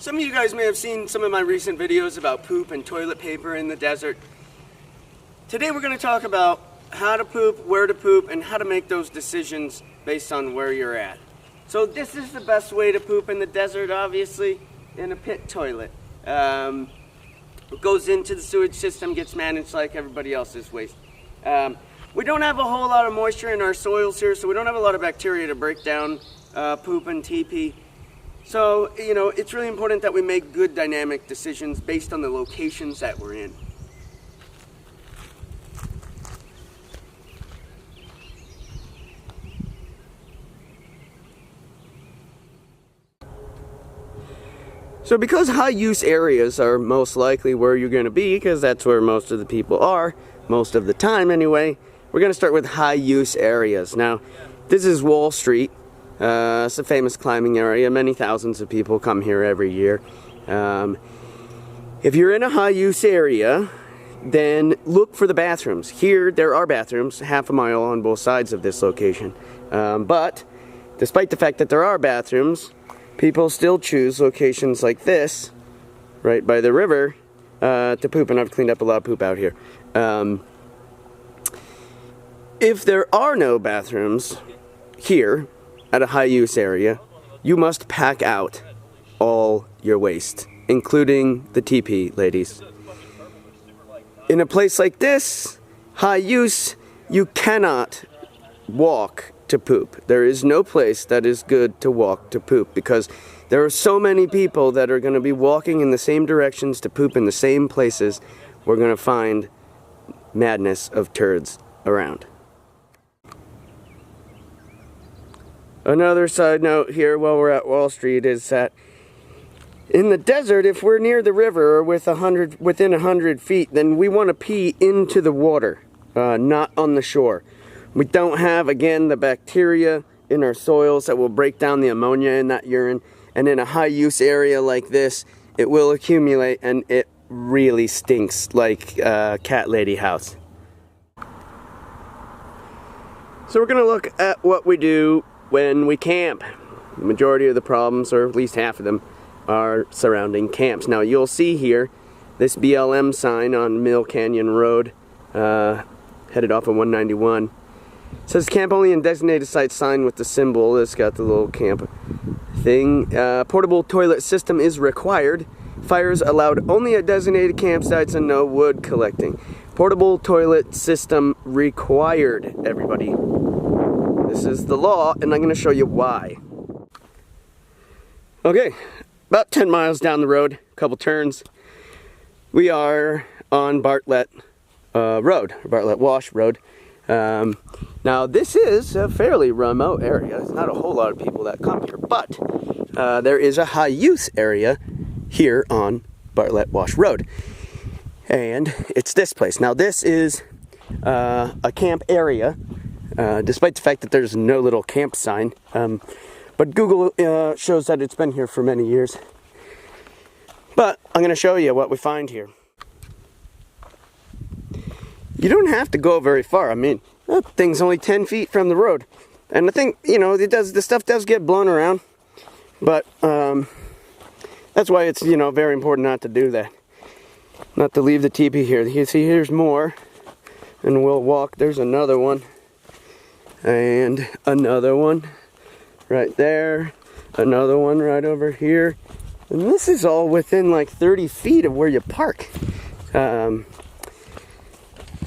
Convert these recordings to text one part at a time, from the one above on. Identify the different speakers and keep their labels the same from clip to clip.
Speaker 1: Some of you guys may have seen some of my recent videos about poop and toilet paper in the desert. Today we're going to talk about how to poop, where to poop, and how to make those decisions based on where you're at. So this is the best way to poop in the desert, obviously, in a pit toilet. It goes into the sewage system, gets managed like everybody else's waste. We don't have a whole lot of moisture in our soils here, so we don't have a lot of bacteria to break down poop and TP. So, you know, it's really important that we make good dynamic decisions based on the locations that we're in. So because high use areas are most likely where you're going to be, because that's where most of the people are, most of the time anyway, we're going to start with high use areas. Now, this is Wall Street. It's a famous climbing area. Many thousands of people come here every year. If you're in a high use area, then look for the bathrooms. Here, there are bathrooms, half a mile on both sides of this location. But despite the fact that there are bathrooms, people still choose locations like this, right by the river, to poop, and I've cleaned up a lot of poop out here. If there are no bathrooms here at a high use area, you must pack out all your waste, including the TP, ladies. In a place like this, high use, you cannot walk to poop. There is no place that is good to walk to poop because there are so many people that are going to be walking in the same directions to poop in the same places. We're going to find madness of turds around. Another side note here while we're at Wall Street is that in the desert, if we're near the river or within 100 feet, then we want to pee into the water, not on the shore. We don't have, again, the bacteria in our soils that will break down the ammonia in that urine. And in a high-use area like this, it will accumulate, and it really stinks like cat lady house. So we're going to look at what we do when we camp. The majority of the problems, or at least half of them, are surrounding camps. Now you'll see here this BLM sign on Mill Canyon Road, headed off of 191. It says camp only in designated sites, sign with the symbol. It's got the little camp thing. Portable toilet system is required. Fires allowed only at designated campsites and no wood collecting. Portable toilet system required, everybody. This is the law, and I'm going to show you why. Okay, about 10 miles down the road, a couple turns, we are on Bartlett Road, Bartlett Wash Road. Now this is a fairly remote area. There's not a whole lot of people that come here, but there is a high use area here on Bartlett Wash Road. And it's this place. Now this is a camp area, despite the fact that there's no little camp sign. But Google shows that it's been here for many years. But I'm going to show you what we find here. You don't have to go very far. I mean, that thing's only 10 feet from the road. And the thing, you know, the stuff does get blown around. But that's why it's, you know, very important not to do that. Not to leave the teepee here. You see, here's more. And we'll walk. There's another one. And another one right there. Another one right over here. And this is all within like 30 feet of where you park.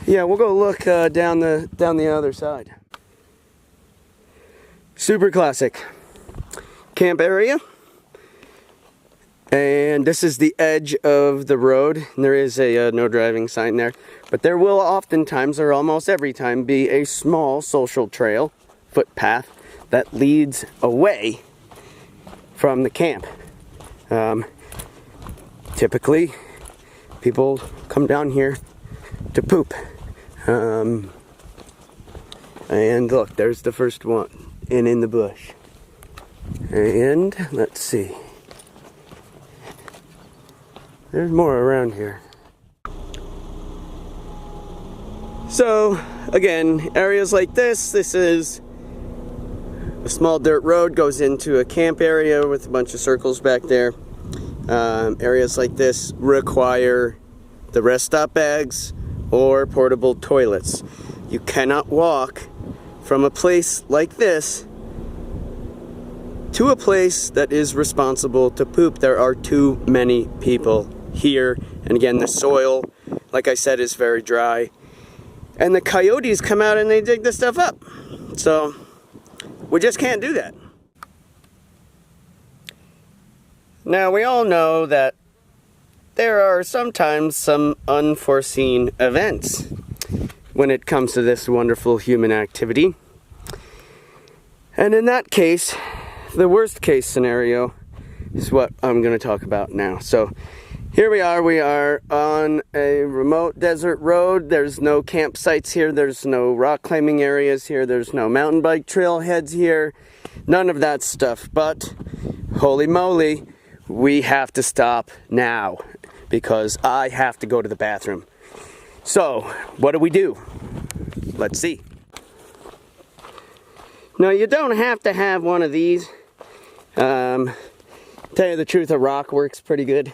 Speaker 1: Yeah, we'll go look down the other side. Super classic camp area. And this is the edge of the road. And there is a no driving sign there. But there will oftentimes, or almost every time, be a small social trail, footpath, that leads away from the camp. Typically, people come down here to poop. And look, there's the first one in the bush. And let's see. There's more around here. So, again, areas like this is a small dirt road, goes into a camp area with a bunch of circles back there. areas like this require the rest stop bags or portable toilets. You cannot walk from a place like this to a place that is responsible to poop. There are too many people here. And again, the soil, like I said, is very dry. And the coyotes come out and they dig this stuff up. So we just can't do that. Now, we all know that there are sometimes some unforeseen events when it comes to this wonderful human activity. And in that case, the worst case scenario is what I'm going to talk about now. So here we are on a remote desert road. There's no campsites here, there's no rock climbing areas here, there's no mountain bike trailheads here, none of that stuff. But holy moly, we have to stop now because I have to go to the bathroom. So what do? Let's see. Now, you don't have to have one of these. Tell you the truth, a rock works pretty good.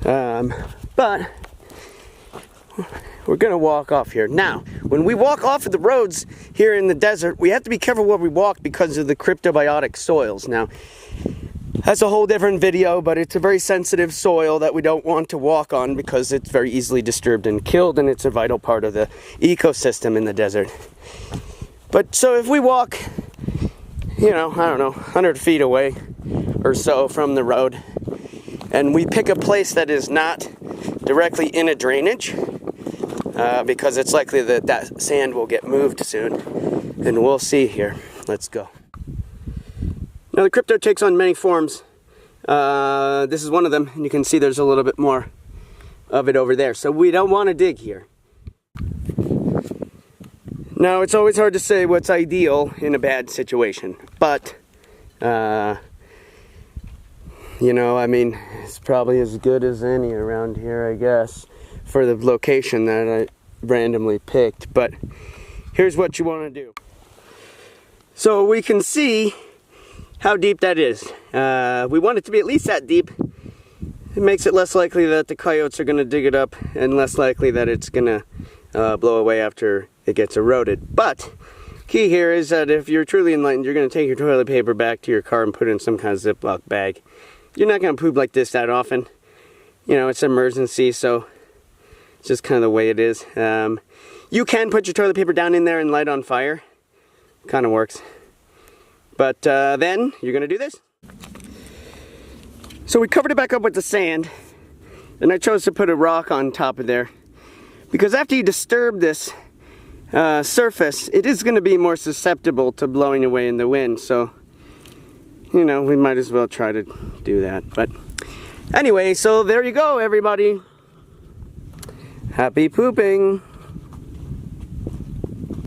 Speaker 1: But we're gonna walk off here. Now, when we walk off of the roads here in the desert, we have to be careful where we walk because of the cryptobiotic soils. Now, that's a whole different video, but it's a very sensitive soil that we don't want to walk on because it's very easily disturbed and killed, and it's a vital part of the ecosystem in the desert. But so if we walk, I don't know, 100 feet away or so from the road, and we pick a place that is not directly in a drainage, because it's likely that that sand will get moved soon, and we'll see here. Let's go. Now, the crypto takes on many forms. This is one of them, and you can see there's a little bit more of it over there. So we don't want to dig here. Now, it's always hard to say what's ideal in a bad situation, but, it's probably as good as any around here, I guess, for the location that I randomly picked. But here's what you want to do. So we can see how deep that is. We want it to be at least that deep. It makes it less likely that the coyotes are going to dig it up and less likely that it's going to blow away after it gets eroded. But key here is that if you're truly enlightened, you're going to take your toilet paper back to your car and put it in some kind of Ziploc bag. You're not going to poop like this that often. It's an emergency, so it's just kind of the way it is. You can put your toilet paper down in there and light on fire. Kind of works. But then you're going to do this. So we covered it back up with the sand, and I chose to put a rock on top of there because after you disturb this surface, it is going to be more susceptible to blowing away in the wind. So, we might as well try to do that. But anyway, so there you go, everybody. Happy pooping.